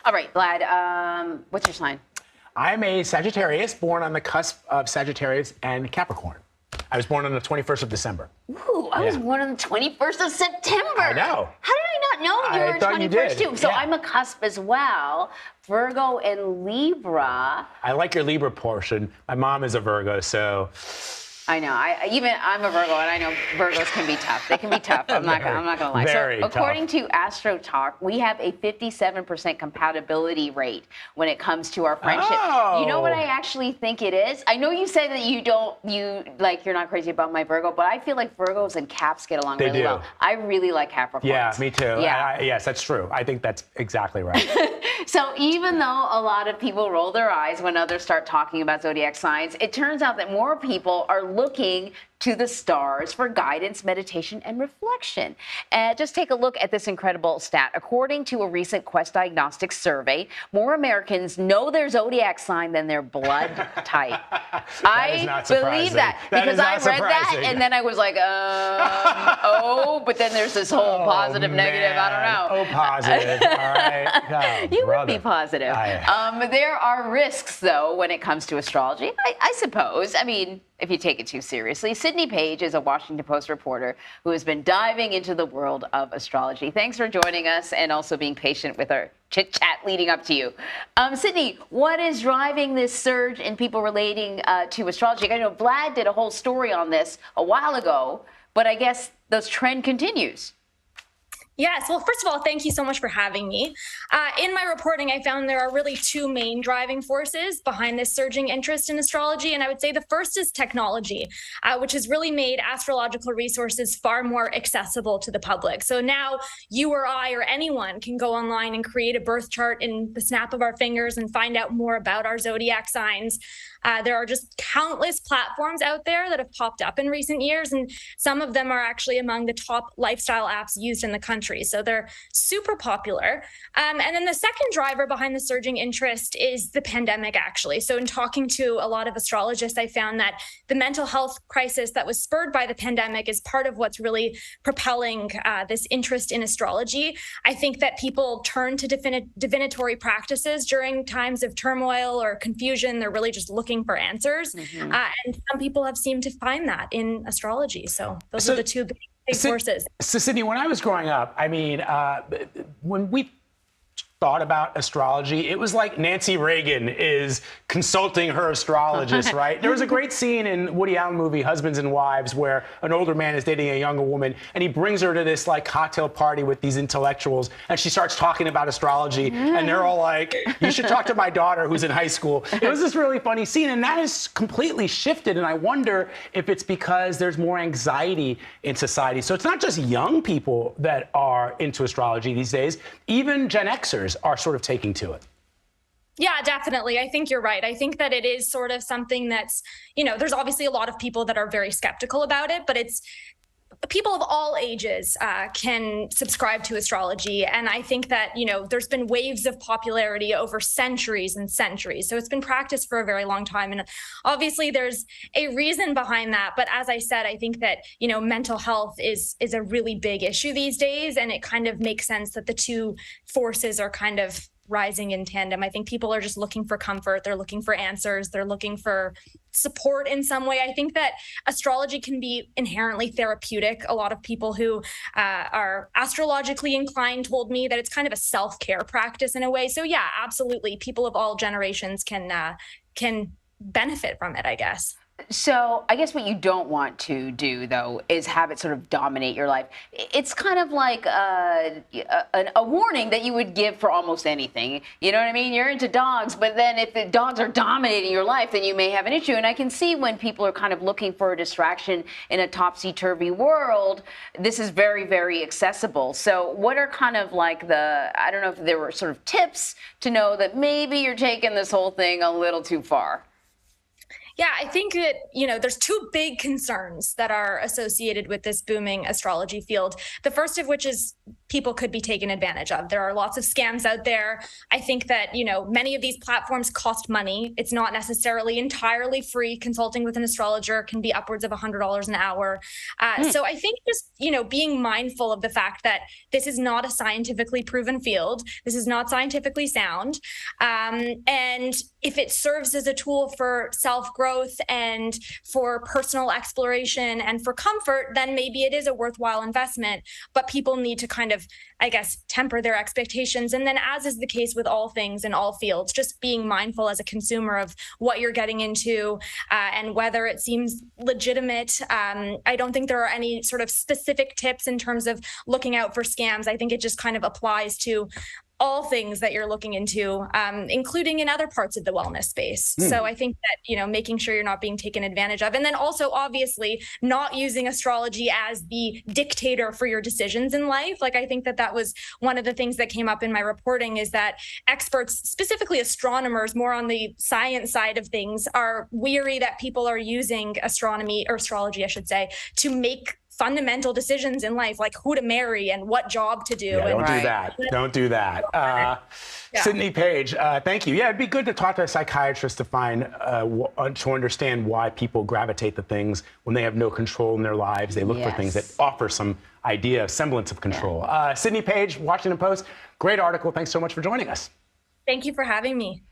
All right, Vlad, what's your sign? I'm a Sagittarius, born on the cusp of Sagittarius and Capricorn. I was born on the 21st of December. Ooh, I was born on the 21st of September. I know. How did I not know you were 21st too? So I'm a cusp as well. Virgo and Libra. I like your Libra portion. My mom is a Virgo, so. I know. I'm a Virgo, and I know Virgos can be tough. They can be tough. I'm not going to lie. Very so, according tough. to Astro Talk, we have a 57% compatibility rate when it comes to our friendship. Oh. You know what I actually think it is? I know you say that you're not crazy about my Virgo, but I feel like Virgos and Caps get along really well. I really like Capricorns. Yeah, me too. Yeah. Yes, that's true. I think that's exactly right. So even though a lot of people roll their eyes when others start talking about zodiac signs, it turns out that more people are looking to the stars for guidance, meditation, and reflection. Just take a look at this incredible stat. According to a recent Quest Diagnostics survey, more Americans know their zodiac sign than their blood type. I believe that because I read that and then I was like, but then there's this whole positive, negative. I don't know. Oh, positive. All right. You would be positive. There are risks, though, when it comes to astrology, I suppose. I mean, if you take it too seriously. Sydney Page is a Washington Post reporter who has been diving into the world of astrology. Thanks for joining us and also being patient with our chit-chat leading up to you. Sydney, what is driving this surge in people relating to astrology? I know Vlad did a whole story on this a while ago, but I guess this trend continues. Yes. Well, first of all, thank you so much for having me. In my reporting, I found there are really two main driving forces behind this surging interest in astrology. And I would say the first is technology, which has really made astrological resources far more accessible to the public. So now you or I or anyone can go online and create a birth chart in the snap of our fingers and find out more about our zodiac signs. There are just countless platforms out there that have popped up in recent years, and some of them are actually among the top lifestyle apps used in the country. So they're super popular. And then the second driver behind the surging interest is the pandemic, actually. So in talking to a lot of astrologists, I found that the mental health crisis that was spurred by the pandemic is part of what's really propelling this interest in astrology. I think that people turn to divinatory practices during times of turmoil or confusion. They're really just looking for answers. And some people have seemed to find that in astrology. So those are the two big forces. So, Sydney, when I was growing up, I mean, when we thought about astrology, it was like Nancy Reagan is consulting her astrologist, right? There was a great scene in Woody Allen movie Husbands and Wives where an older man is dating a younger woman and he brings her to this like cocktail party with these intellectuals and she starts talking about astrology and they're all like, you should talk to my daughter who's in high school. It was this really funny scene and that has completely shifted, and I wonder if it's because there's more anxiety in society. So it's not just young people that are into astrology these days, even Gen Xers are sort of taking to it. Yeah, definitely. I think you're right. I think that it is sort of something that's, there's obviously a lot of people that are very skeptical about it, but it's people of all ages can subscribe to astrology. And I think that, there's been waves of popularity over centuries and centuries. So it's been practiced for a very long time. And obviously there's a reason behind that. But as I said, I think that, mental health is a really big issue these days. And it kind of makes sense that the two forces are kind of rising in tandem. I think people are just looking for comfort. They're looking for answers. They're looking for support in some way. I think that astrology can be inherently therapeutic. A lot of people who are astrologically inclined told me that it's kind of a self-care practice in a way. So yeah, absolutely. People of all generations can benefit from it, I guess. So I guess what you don't want to do, though, is have it sort of dominate your life. It's kind of like a warning that you would give for almost anything. You know what I mean? You're into dogs, but then if the dogs are dominating your life, then you may have an issue. And I can see when people are kind of looking for a distraction in a topsy-turvy world, this is very, very accessible. So what are kind of like I don't know if there were sort of tips to know that maybe you're taking this whole thing a little too far? Yeah, I think that, there's two big concerns that are associated with this booming astrology field. The first of which is people could be taken advantage of. There are lots of scams out there. I think that, many of these platforms cost money. It's not necessarily entirely free. Consulting with an astrologer can be upwards of $100 an hour. So I think just, being mindful of the fact that this is not a scientifically proven field. This is not scientifically sound. And if it serves as a tool for self-growth and for personal exploration and for comfort, then maybe it is a worthwhile investment. But people need to kind of, I guess, temper their expectations. And then, as is the case with all things in all fields, just being mindful as a consumer of what you're getting into and whether it seems legitimate. I don't think there are any sort of specific tips in terms of looking out for scams. I think it just kind of applies to all things that you're looking into, including in other parts of the wellness space. So I think that, making sure you're not being taken advantage of. And then also, obviously, not using astrology as the dictator for your decisions in life. Like, I think that that was one of the things that came up in my reporting, is that experts, specifically astronomers, more on the science side of things, are weary that people are using astronomy, or astrology, I should say, to make fundamental decisions in life, like who to marry and what job to do. Yeah, don't do that. Don't do that. Sydney Page, thank you. Yeah, it'd be good to talk to a psychiatrist to find, to understand why people gravitate to things when they have no control in their lives. They look for things that offer some idea, semblance of control. Sydney Page, Washington Post, great article. Thanks so much for joining us. Thank you for having me.